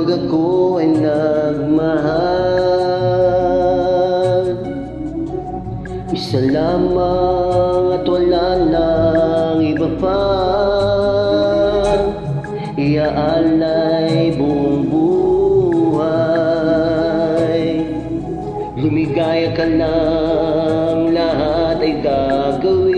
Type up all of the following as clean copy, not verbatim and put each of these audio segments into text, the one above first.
Kapag ako ay nagmahal, isa lamang at wala nang iba pa, iaalay buong buhay. Lumigaya ka lang, lahat ay gagawin.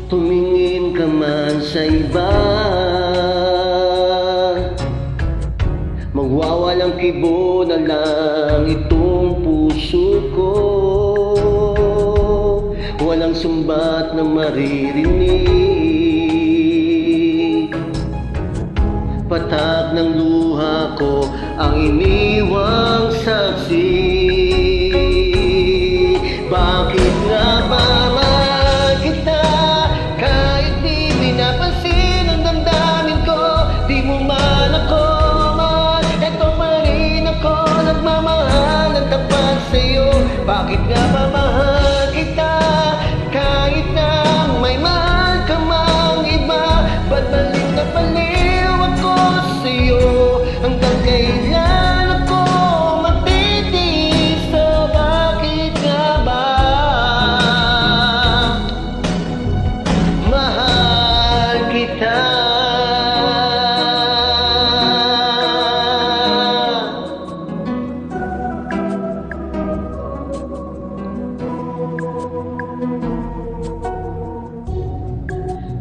Tumingin ka man sa iba, magwawalang kibo na lang itong puso ko. Walang sumbat na maririnig, patak ng luha ko ang iniwang saksi. Bakit nga ba mahal kita, kahit di pinapansin ang damdamin ko? Di mo man ako mahal, eto pa rin ako nagmamahal ng tapat sa'yo. Bakit nga ba mahal kita, kahit na may mahal ka mang iba? Ba't baliw na baliw ako sa'yo, hanggang kailan ako magtitiis? So bakit nga ba mahal kita?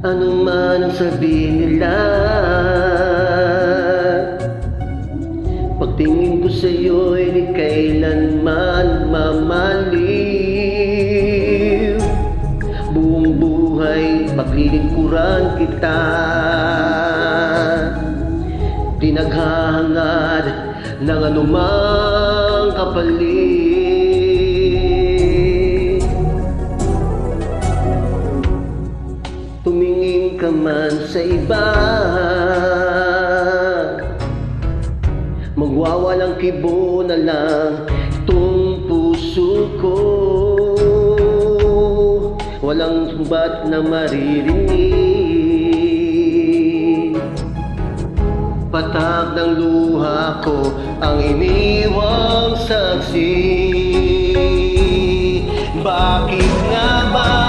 Ano man ang sabihin nila, pagtingin ko sa'yo ay di kailanman mamaliw. Buong buhay paglilingkuran kita, di naghahangad ng anumang kapalit. Tumingin ka man sa iba, magwawalang kibo na lang itong puso ko. Walang sumbat na maririnig, patak ng luha ko ang iniwang saksi. Bakit nga ba